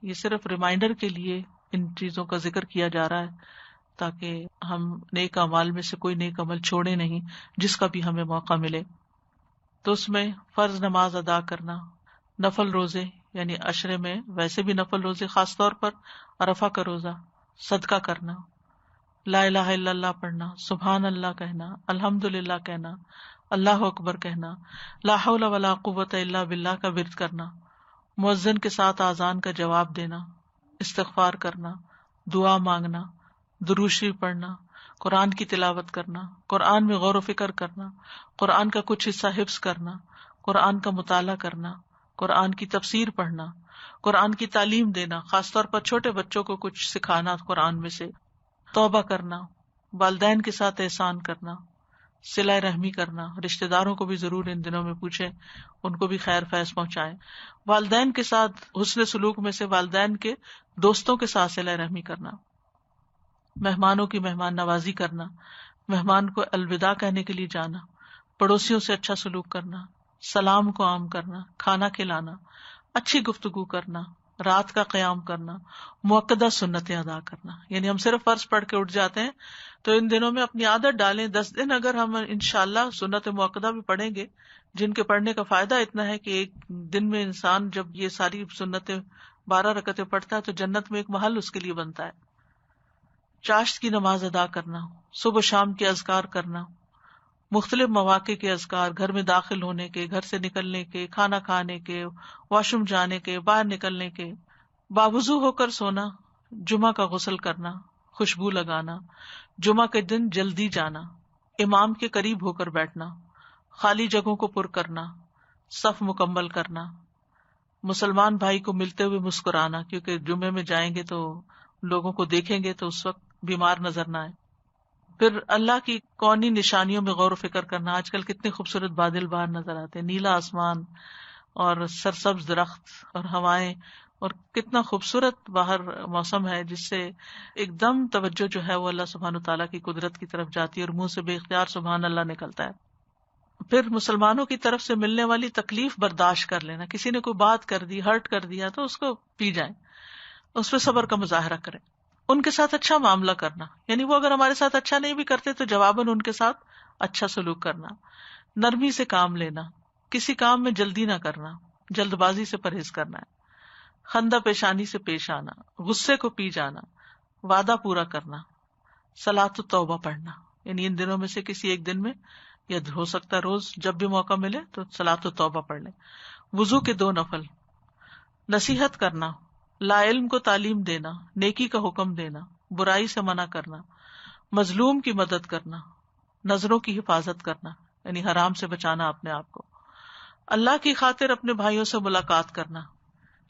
یہ صرف ریمائنڈر کے لیے ان چیزوں کا ذکر کیا جا رہا ہے تاکہ ہم نیک اعمال میں سے کوئی نیک عمل چھوڑے نہیں جس کا بھی ہمیں موقع ملے. تو اس میں فرض نماز ادا کرنا، نفل روزے یعنی عشرے میں ویسے بھی نفل روزے، خاص طور پر عرفہ کا روزہ، صدقہ کرنا، لا الہ الا اللہ پڑھنا، سبحان اللہ کہنا، الحمد للہ کہنا، اللہ اکبر کہنا، لا حول ولا قوت الا باللہ کا ورد کرنا، مؤذن کے ساتھ اذان کا جواب دینا، استغفار کرنا، دعا مانگنا، درود شریف پڑھنا، قرآن کی تلاوت کرنا، قرآن میں غور و فکر کرنا، قرآن کا کچھ حصہ حفظ کرنا، قرآن کا مطالعہ کرنا، قرآن کی تفسیر پڑھنا، قرآن کی تعلیم دینا، خاص طور پر چھوٹے بچوں کو کچھ سکھانا قرآن میں سے، توبہ کرنا، والدین کے ساتھ احسان کرنا، صلہ رحمی کرنا، رشتہ داروں کو بھی ضرور ان دنوں میں پوچھیں، ان کو بھی خیر فیض پہنچائیں. والدین کے ساتھ حسن سلوک میں سے والدین کے دوستوں کے ساتھ صلہ رحمی کرنا، مہمانوں کی مہمان نوازی کرنا، مہمان کو الوداع کہنے کے لیے جانا، پڑوسیوں سے اچھا سلوک کرنا، سلام کو عام کرنا، کھانا کھلانا، اچھی گفتگو کرنا، رات کا قیام کرنا، مؤکدہ سنتیں ادا کرنا. یعنی ہم صرف فرض پڑھ کے اٹھ جاتے ہیں، تو ان دنوں میں اپنی عادت ڈالیں. 10 دن اگر ہم انشاءاللہ سنت مؤکدہ بھی پڑھیں گے، جن کے پڑھنے کا فائدہ اتنا ہے کہ ایک دن میں انسان جب یہ ساری سنتیں 12 رکعتیں پڑھتا ہے تو جنت میں ایک محل اس کے لیے بنتا ہے. چاشت کی نماز ادا کرنا، صبح شام کے اذکار کرنا، مختلف مواقع کے اذکار، گھر میں داخل ہونے کے، گھر سے نکلنے کے، کھانا کھانے کے، واش روم جانے کے، باہر نکلنے کے، باوضو ہو کر سونا، جمعہ کا غسل کرنا، خوشبو لگانا، جمعہ کے دن جلدی جانا، امام کے قریب ہو کر بیٹھنا، خالی جگہوں کو پر کرنا، صف مکمل کرنا، مسلمان بھائی کو ملتے ہوئے مسکرانا، کیونکہ جمعے میں جائیں گے تو لوگوں کو دیکھیں گے تو اس وقت بیمار نظر نہ آئے. پھر اللہ کی کونی نشانیوں میں غور و فکر کرنا. آج کل کتنے خوبصورت بادل باہر نظر آتے ہیں، نیلا آسمان اور سرسبز درخت اور ہوائیں، اور کتنا خوبصورت باہر موسم ہے، جس سے ایک دم توجہ جو ہے وہ اللہ سبحانہ تعالیٰ کی قدرت کی طرف جاتی ہے اور منہ سے بے اختیار سبحان اللہ نکلتا ہے. پھر مسلمانوں کی طرف سے ملنے والی تکلیف برداشت کر لینا. کسی نے کوئی بات کر دی، ہرٹ کر دیا، تو اس کو پی جائیں، اس پہ صبر کا مظاہرہ کریں. ان کے ساتھ اچھا معاملہ کرنا، یعنی وہ اگر ہمارے ساتھ اچھا نہیں بھی کرتے تو جواباً ان کے ساتھ اچھا سلوک کرنا. نرمی سے کام لینا، کسی کام میں جلدی نہ کرنا، جلد بازی سے پرہیز کرنا ہے. خندہ پیشانی سے پیش آنا، غصے کو پی جانا، وعدہ پورا کرنا، صلاۃ التوبہ پڑھنا. یعنی ان دنوں میں سے کسی ایک دن میں، یا ہو سکتا ہے روز جب بھی موقع ملے تو صلاۃ التوبہ پڑھ لیں. وضو کے 2 نفل، نصیحت کرنا، لا علم کو تعلیم دینا، نیکی کا حکم دینا، برائی سے منع کرنا، مظلوم کی مدد کرنا، نظروں کی حفاظت کرنا، یعنی حرام سے بچانا اپنے آپ کو، اللہ کی خاطر اپنے بھائیوں سے ملاقات کرنا.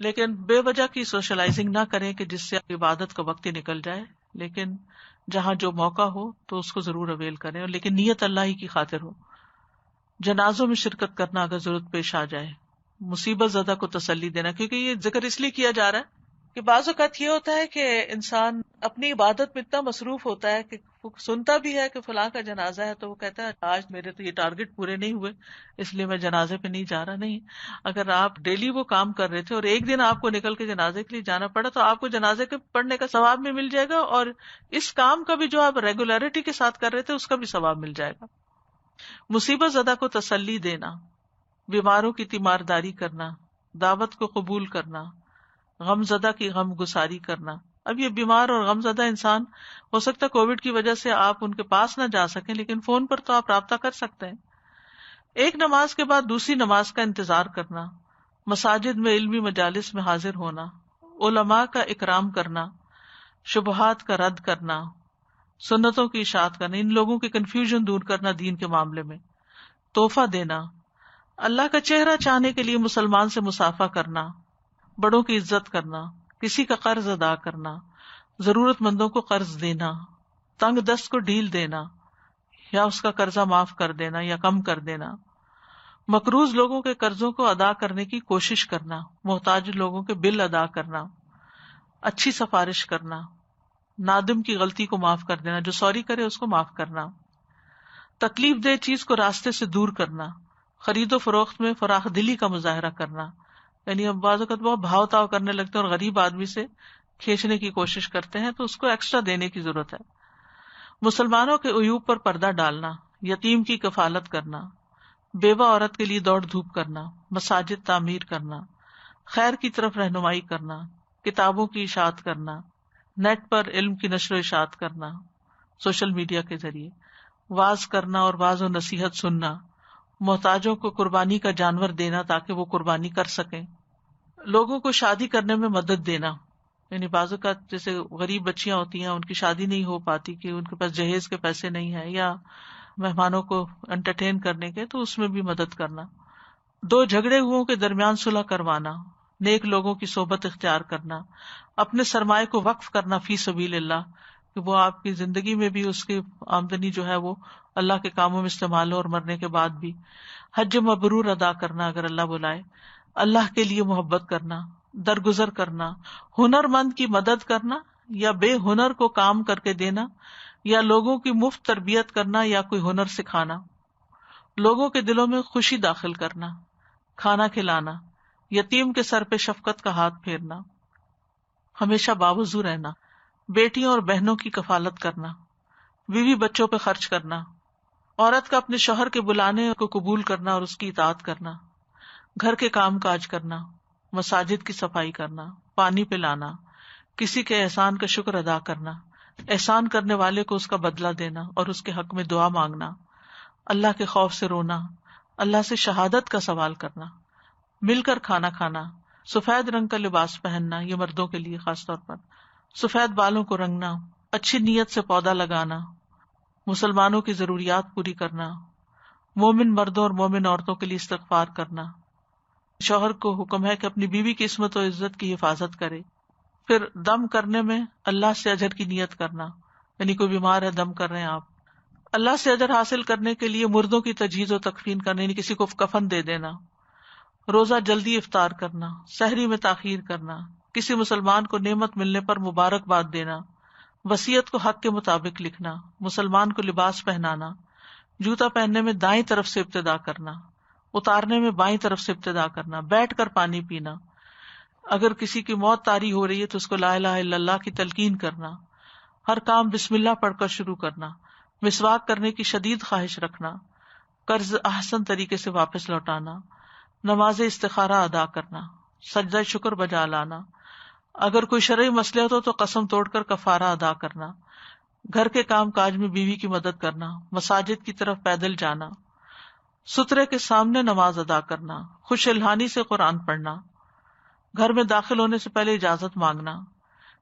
لیکن بے وجہ کی سوشلائزنگ نہ کریں کہ جس سے عبادت کا وقت ہی نکل جائے. لیکن جہاں جو موقع ہو تو اس کو ضرور اویل کریں، اور لیکن نیت اللہ ہی کی خاطر ہو. جنازوں میں شرکت کرنا اگر ضرورت پیش آ جائے. مصیبت زدہ کو تسلی دینا، کیونکہ یہ ذکر اس لیے کیا جا رہا ہے کہ بعض اوقات یہ ہوتا ہے کہ انسان اپنی عبادت میں اتنا مصروف ہوتا ہے کہ سنتا بھی ہے کہ فلاں کا جنازہ ہے تو وہ کہتا ہے آج میرے تو یہ ٹارگٹ پورے نہیں ہوئے اس لیے میں جنازے پہ نہیں جا رہا. نہیں، اگر آپ ڈیلی وہ کام کر رہے تھے اور ایک دن آپ کو نکل کے جنازے کے لیے جانا پڑا تو آپ کو جنازے کے پڑھنے کا ثواب بھی مل جائے گا، اور اس کام کا بھی جو آپ ریگولیرٹی کے ساتھ کر رہے تھے اس کا بھی ثواب مل جائے گا. مصیبت زدہ کو تسلی دینا، بیماروں کی تیمارداری کرنا، دعوت کو قبول کرنا، غم زدہ کی غم گساری کرنا. اب یہ بیمار اور غم زدہ انسان، ہو سکتا ہے کووڈ کی وجہ سے آپ ان کے پاس نہ جا سکیں، لیکن فون پر تو آپ رابطہ کر سکتے ہیں. ایک نماز کے بعد دوسری نماز کا انتظار کرنا، مساجد میں علمی مجالس میں حاضر ہونا، علماء کا اکرام کرنا، شبہات کا رد کرنا، سنتوں کی اشاعت کرنا، ان لوگوں کی کنفیوژن دور کرنا دین کے معاملے میں، تحفہ دینا، اللہ کا چہرہ چاہنے کے لیے مسلمان سے مصافحہ کرنا، بڑوں کی عزت کرنا، کسی کا قرض ادا کرنا، ضرورت مندوں کو قرض دینا، تنگ دست کو ڈھیل دینا یا اس کا قرضہ معاف کر دینا یا کم کر دینا، مقروض لوگوں کے قرضوں کو ادا کرنے کی کوشش کرنا، محتاج لوگوں کے بل ادا کرنا، اچھی سفارش کرنا، نادم کی غلطی کو معاف کر دینا، جو سوری کرے اس کو معاف کرنا، تکلیف دہ چیز کو راستے سے دور کرنا، خرید و فروخت میں فراخ دلی کا مظاہرہ کرنا، یعنی ہم بعض اوقات بہت بھاؤ تاؤ کرنے لگتے ہیں اور غریب آدمی سے کھینچنے کی کوشش کرتے ہیں، تو اس کو ایکسٹرا دینے کی ضرورت ہے۔ مسلمانوں کے عیوب پر پردہ ڈالنا، یتیم کی کفالت کرنا، بیوہ عورت کے لیے دوڑ دھوپ کرنا، مساجد تعمیر کرنا، خیر کی طرف رہنمائی کرنا، کتابوں کی اشاعت کرنا، نیٹ پر علم کی نشر و اشاعت کرنا، سوشل میڈیا کے ذریعے واعظ کرنا اور واعظ و نصیحت سننا، محتاجوں کو قربانی کا جانور دینا تاکہ وہ قربانی کر سکیں، لوگوں کو شادی کرنے میں مدد دینا، یعنی بعض اوقات جیسے غریب بچیاں ہوتی ہیں، ان کی شادی نہیں ہو پاتی کہ ان کے پاس جہیز کے پیسے نہیں ہیں یا مہمانوں کو انٹرٹین کرنے کے، تو اس میں بھی مدد کرنا، دو جھگڑے ہوئوں کے درمیان صلح کروانا، نیک لوگوں کی صحبت اختیار کرنا، اپنے سرمائے کو وقف کرنا فی سبیل اللہ، کہ وہ آپ کی زندگی میں بھی اس کی آمدنی جو ہے وہ اللہ کے کاموں میں استعمال ہو اور مرنے کے بعد بھی، حج مبرور ادا کرنا اگر اللہ بلائے، اللہ کے لیے محبت کرنا، درگزر کرنا، ہنر مند کی مدد کرنا یا بے ہنر کو کام کر کے دینا، یا لوگوں کی مفت تربیت کرنا یا کوئی ہنر سکھانا، لوگوں کے دلوں میں خوشی داخل کرنا، کھانا کھلانا، یتیم کے سر پہ شفقت کا ہاتھ پھیرنا، ہمیشہ باوضو رہنا، بیٹیوں اور بہنوں کی کفالت کرنا، بیوی بچوں پہ خرچ کرنا، عورت کا اپنے شوہر کے بلانے کو قبول کرنا اور اس کی اطاعت کرنا، گھر کے کام کاج کرنا، مساجد کی صفائی کرنا، پانی پلانا، کسی کے احسان کا شکر ادا کرنا، احسان کرنے والے کو اس کا بدلہ دینا اور اس کے حق میں دعا مانگنا، اللہ کے خوف سے رونا، اللہ سے شہادت کا سوال کرنا، مل کر کھانا کھانا، سفید رنگ کا لباس پہننا، یہ مردوں کے لیے خاص طور پر، سفید بالوں کو رنگنا، اچھی نیت سے پودا لگانا، مسلمانوں کی ضروریات پوری کرنا، مومن مردوں اور مومن عورتوں کے لیے استغفار کرنا، شوہر کو حکم ہے کہ اپنی بیوی کی عصمت و عزت کی حفاظت کرے، پھر دم کرنے میں اللہ سے اجر کی نیت کرنا، یعنی کوئی بیمار ہے دم کر رہے ہیں آپ، اللہ سے اجر حاصل کرنے کے لیے مردوں کی تجہیز و تکفین کرنا، یعنی کسی کو کفن دے دینا، روزہ جلدی افطار کرنا، سحری میں تاخیر کرنا، کسی مسلمان کو نعمت ملنے پر مبارکباد دینا، وصیت کو حق کے مطابق لکھنا، مسلمان کو لباس پہنانا، جوتا پہننے میں دائیں طرف سے ابتدا کرنا، اتارنے میں بائیں طرف سے ابتدا کرنا، بیٹھ کر پانی پینا، اگر کسی کی موت طاری ہو رہی ہے تو اس کو لا الہ الا اللہ کی تلقین کرنا، ہر کام بسم اللہ پڑھ کر شروع کرنا، مسواک کرنے کی شدید خواہش رکھنا، قرض احسن طریقے سے واپس لوٹانا، نماز استخارہ ادا کرنا، سجدہ شکر بجا لانا، اگر کوئی شرعی مسئلہ ہو تو قسم توڑ کر کفارہ ادا کرنا، گھر کے کام کاج میں بیوی کی مدد کرنا، مساجد کی طرف پیدل جانا، سترے کے سامنے نماز ادا کرنا، خوش الحانی سے قرآن پڑھنا، گھر میں داخل ہونے سے پہلے اجازت مانگنا،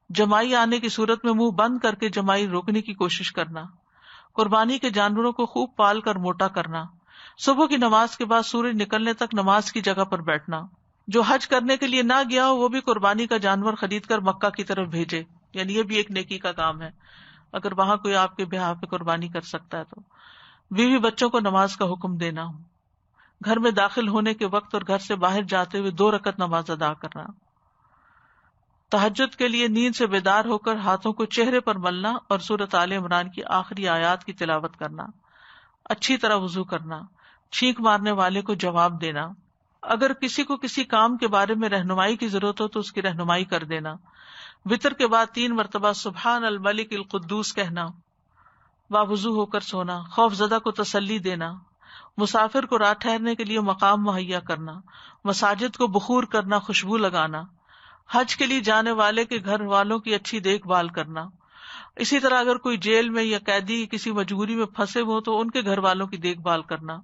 جمائی آنے کی صورت میں منہ بند کر کے جمائی روکنے کی کوشش کرنا، قربانی کے جانوروں کو خوب پال کر موٹا کرنا، صبح کی نماز کے بعد سورج نکلنے تک نماز کی جگہ پر بیٹھنا، جو حج کرنے کے لیے نہ گیا ہو وہ بھی قربانی کا جانور خرید کر مکہ کی طرف بھیجے، یعنی یہ بھی ایک نیکی کا کام ہے اگر وہاں کوئی آپ کے بہا پہ قربانی کر سکتا ہے تو۔ بیوی بچوں کو نماز کا حکم دینا، گھر میں داخل ہونے کے وقت اور گھر سے باہر جاتے ہوئے 2 رکعت نماز ادا کرنا، تہجد کے لیے نیند سے بیدار ہو کر ہاتھوں کو چہرے پر ملنا اور سورۃ آل عمران کی آخری آیات کی تلاوت کرنا، اچھی طرح وضو کرنا، چھینک مارنے والے کو جواب دینا، اگر کسی کو کسی کام کے بارے میں رہنمائی کی ضرورت ہو تو اس کی رہنمائی کر دینا، وطر کے بعد 3 مرتبہ سبحان الملک القدوس کہنا، باوضو ہو کر سونا، خوف زدہ کو تسلی دینا، مسافر کو رات ٹھہرنے کے لیے مقام مہیا کرنا، مساجد کو بخور کرنا، خوشبو لگانا، حج کے لیے جانے والے کے گھر والوں کی اچھی دیکھ بھال کرنا، اسی طرح اگر کوئی جیل میں یا قیدی کسی مجبوری میں پھنسے ہو تو ان کے گھر والوں کی دیکھ بھال کرنا،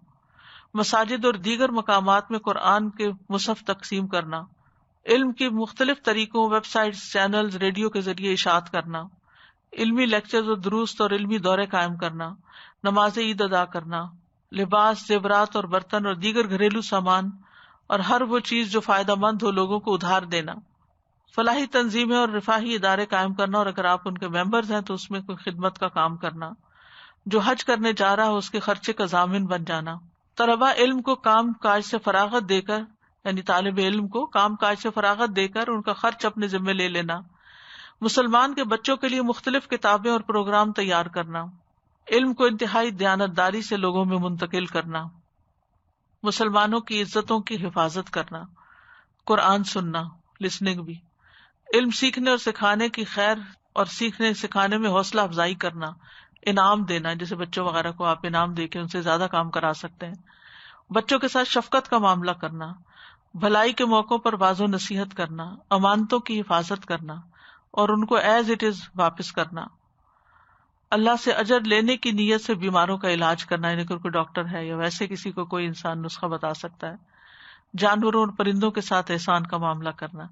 مساجد اور دیگر مقامات میں قرآن کے مصحف تقسیم کرنا، علم کی مختلف طریقوں، ویب سائٹس، چینلز، ریڈیو کے ذریعے اشاعت کرنا، علمی لیکچرز اور دروس اور علمی دورے قائم کرنا، نماز عید ادا کرنا، لباس، زیورات اور برتن اور دیگر گھریلو سامان اور ہر وہ چیز جو فائدہ مند ہو لوگوں کو ادھار دینا، فلاحی تنظیمیں اور رفاہی ادارے قائم کرنا اور اگر آپ ان کے ممبرز ہیں تو اس میں کوئی خدمت کا کام کرنا، جو حج کرنے جا رہا ہو اس کے خرچے کا ضامن بن جانا، طلبہ علم کو کام کاج سے فراغت دے کر، یعنی طالب علم کو کام کاج سے فراغت دے کر ان کا خرچ اپنے ذمہ لے لینا، مسلمان کے بچوں کے لیے مختلف کتابیں اور پروگرام تیار کرنا، علم کو انتہائی دیانتداری سے لوگوں میں منتقل کرنا، مسلمانوں کی عزتوں کی حفاظت کرنا، قرآن سننا، لسننگ بھی، علم سیکھنے اور سکھانے کی خیر اور سیکھنے سکھانے میں حوصلہ افزائی کرنا، انعام دینا، جیسے بچوں وغیرہ کو آپ انعام دے کے ان سے زیادہ کام کرا سکتے ہیں، بچوں کے ساتھ شفقت کا معاملہ کرنا، بھلائی کے موقعوں پر واضح و نصیحت کرنا، امانتوں کی حفاظت کرنا اور ان کو ایز اٹ از واپس کرنا، اللہ سے اجر لینے کی نیت سے بیماروں کا علاج کرنا، یعنی کوئی ڈاکٹر ہے یا ویسے کسی کو کوئی انسان نسخہ بتا سکتا ہے، جانوروں اور پرندوں کے ساتھ احسان کا معاملہ کرنا.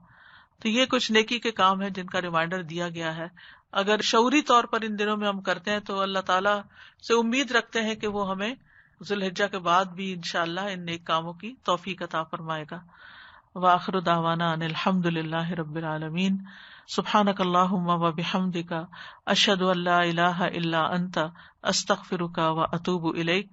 تو یہ کچھ نیکی کے کام ہیں جن کا ریمائنڈر دیا گیا ہے. اگر شعوری طور پر ان دنوں میں ہم کرتے ہیں تو اللہ تعالیٰ سے امید رکھتے ہیں کہ وہ ہمیں ذو الحجہ کے بعد بھی انشاءاللہ ان نیک کاموں کی توفیق عطا فرمائے گا. وآخر دعوانا ان الحمد للہ رب العالمین. سبحانک اللہم و بحمدک، اشہد ان لا الہ الا انت، استغفرک و اتوب الیک.